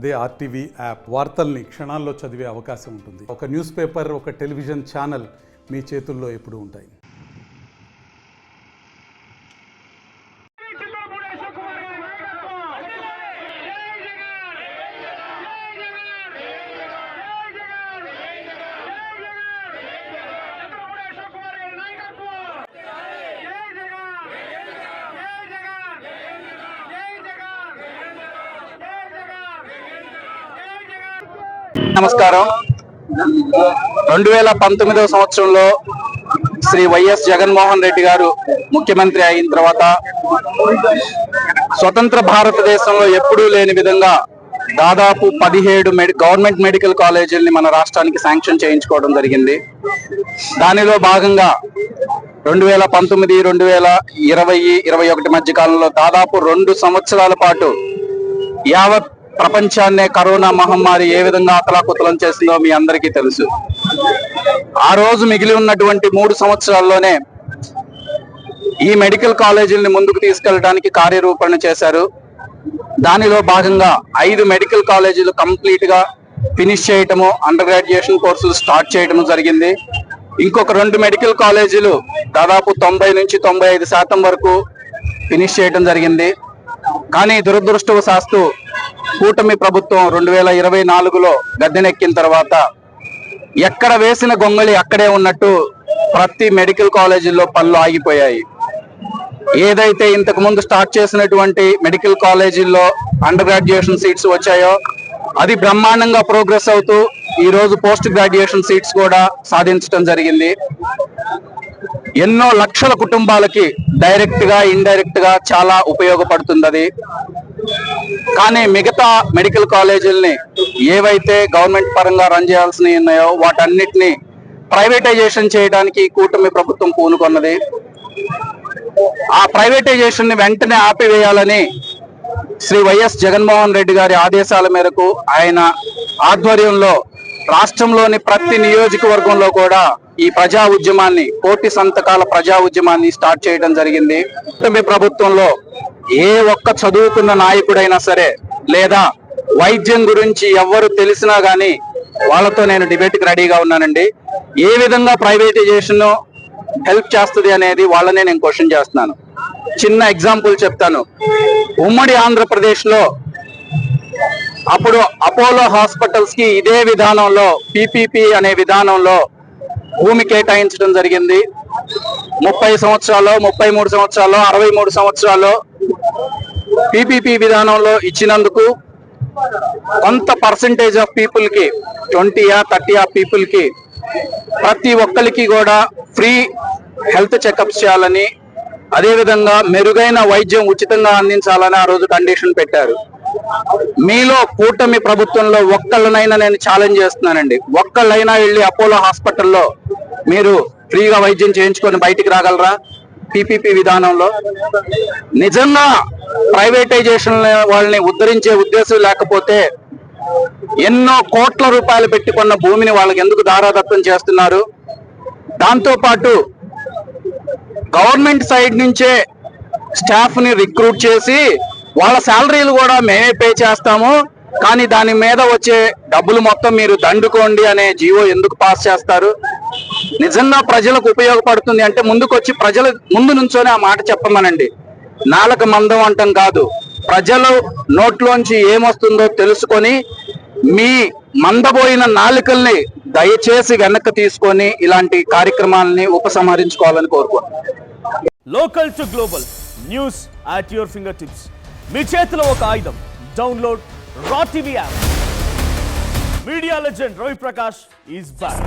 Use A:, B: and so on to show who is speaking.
A: అదే RTV app వార్తల్ని క్షణాల్లో చదివే అవకాశం ఉంటుంది. ఒక న్యూస్ పేపర్, ఒక టెలివిజన్ ఛానల్ మీ చేతుల్లో ఎప్పుడూ ఉంటాయి.
B: నమస్కారం. 2019వ సంవత్సరంలో శ్రీ వైఎస్ జగన్మోహన్ రెడ్డి గారు ముఖ్యమంత్రి అయిన తర్వాత స్వతంత్ర భారతదేశంలో ఎప్పుడూ లేని విధంగా దాదాపు 17 గవర్నమెంట్ మెడికల్ కాలేజీలని మన రాష్ట్రానికి శాంక్షన్ చేయించుకోవడం జరిగింది. దానిలో భాగంగా 2019, 2020, 2021 మధ్య కాలంలో దాదాపు 2 సంవత్సరాల పాటు యావత్ ప్రపంచాన్నే కరోనా మహమ్మారి ఏ విధంగా అతలాకుతలం చేసిందో మీ అందరికీ తెలుసు. ఆ రోజు మిగిలి ఉన్నటువంటి 3 సంవత్సరాల్లోనే ఈ మెడికల్ కాలేజీలని ముందుకు తీసుకెళ్ళడానికి కార్యరూపణ చేశారు. దానిలో భాగంగా 5 మెడికల్ కాలేజీలు కంప్లీట్ గా ఫినిష్ చేయటము, అండర్ గ్రాడ్యుయేషన్ కోర్సులు స్టార్ట్ చేయటము జరిగింది. ఇంకొక 2 మెడికల్ కాలేజీలు దాదాపు 90 నుంచి 95% వరకు ఫినిష్ చేయటం జరిగింది. కానీ దురదృష్టవశాత్తు కూటమి ప్రభుత్వం 2024లో గద్దెనెక్కిన తర్వాత ఎక్కడ వేసిన గొంగళి అక్కడే ఉన్నట్టు ప్రతి మెడికల్ కాలేజీల్లో పనులు ఆగిపోయాయి. ఏదైతే ఇంతకు ముందు స్టార్ట్ చేసినటువంటి మెడికల్ కాలేజీల్లో అండర్ గ్రాడ్యుయేషన్ సీట్స్ వచ్చాయో అది బ్రహ్మాండంగా ప్రోగ్రెస్ అవుతూ ఈ రోజు పోస్ట్ గ్రాడ్యుయేషన్ సీట్స్ కూడా సాధించడం జరిగింది. ఎన్నో లక్షల కుటుంబాలకి డైరెక్ట్ గా, ఇండైరెక్ట్ గా చాలా ఉపయోగపడుతుంది అది. కానీ మిగతా మెడికల్ కాలేజీలని ఏవైతే గవర్నమెంట్ పరంగా రన్ చేయాల్సి ఉన్నాయో వాటన్నిటిని ప్రైవేటైజేషన్ చేయడానికి కూటమి ప్రభుత్వం పూనుకొన్నది. ఆ ప్రైవేటైజేషన్ ని వెంటనే ఆపివేయాలని శ్రీ వైఎస్ జగన్మోహన్ రెడ్డి గారి ఆదేశాల మేరకు ఆయన ఆధ్వర్యంలో రాష్ట్రంలోని ప్రతి నియోజకవర్గంలో కూడా ఈ ప్రజా ఉద్యమాన్ని, కోటి సంతకాల ప్రజా ఉద్యమాన్ని స్టార్ట్ చేయడం జరిగింది. కూటమి ప్రభుత్వంలో ఏ ఒక్క చదువుకున్న నాయకుడైనా సరే లేదా వైద్యం గురించి ఎవరు తెలిసినా గానీ వాళ్ళతో నేను డిబేట్కి రెడీగా ఉన్నానండి. ఏ విధంగా ప్రైవేటైజేషన్ హెల్ప్ చేస్తుంది అనేది వాళ్ళనే నేను క్వశ్చన్ చేస్తున్నాను. చిన్న ఎగ్జాంపుల్ చెప్తాను. ఉమ్మడి ఆంధ్రప్రదేశ్ లో అప్పుడు అపోలో హాస్పిటల్స్ కి ఇదే విధానంలో పీపీపీ అనే విధానంలో భూమి కేటాయించడం జరిగింది. 30 సంవత్సరాలు, 33 సంవత్సరాలు, 63 సంవత్సరాలు పీపీపీ విధానంలో ఇచ్చినందుకు కొంత పర్సంటేజ్ ఆఫ్ పీపుల్ కి, 20-30 ఆఫ్ పీపుల్ కి ప్రతి ఒక్కరికి కూడా ఫ్రీ హెల్త్ చెకప్స్ చేయాలని, అదేవిధంగా మెరుగైన వైద్యం ఉచితంగా అందించాలని ఆ రోజు కండిషన్ పెట్టారు. మీలో కూటమి ప్రభుత్వంలో ఒక్కళ్ళనైనా నేను ఛాలెంజ్ చేస్తున్నానండి. ఒక్కళ్ళైనా వెళ్ళి అపోలో హాస్పిటల్లో మీరు ఫ్రీగా వైద్యం చేయించుకొని బయటికి రాగలరా? పీపీపీ విధానంలో నిజంగా ప్రైవేటైజేషన్ వాళ్ళని ఉద్ధరించే ఉద్దేశం లేకపోతే ఎన్నో కోట్ల రూపాయలు పెట్టుకున్న భూమిని వాళ్ళకి ఎందుకు దారాదత్తం చేస్తున్నారు? దాంతో పాటు గవర్నమెంట్ సైడ్ నుంచే స్టాఫ్ ని రిక్రూట్ చేసి వాళ్ళ శాలరీలు కూడా మేమే పే చేస్తాము, కానీ దాని మీద వచ్చే డబ్బులు మొత్తం మీరు దండుకోండి అనే జీవో ఎందుకు పాస్ చేస్తారు? నిజంగా ప్రజలకు ఉపయోగపడుతుంది అంటే ముందుకొచ్చి ప్రజల ముందు నుంచోనే ఆ మాట చెప్పమనండి. నాలుక మందం అంటాం కాదు, ప్రజలు నోట్లోంచి ఏమొస్తుందో తెలుసుకొని మీ మందబోయిన నాలుకల్ని దయచేసి వెనక్కి తీసుకొని ఇలాంటి కార్యక్రమాలని ఉపసంహరించుకోవాలని కోరుకుంటున్నాను.
C: Local to global news at your finger tips. మీ చేతిలో ఒక ఆయుధం. Download R TV app. Media legend Ravi Prakash is back.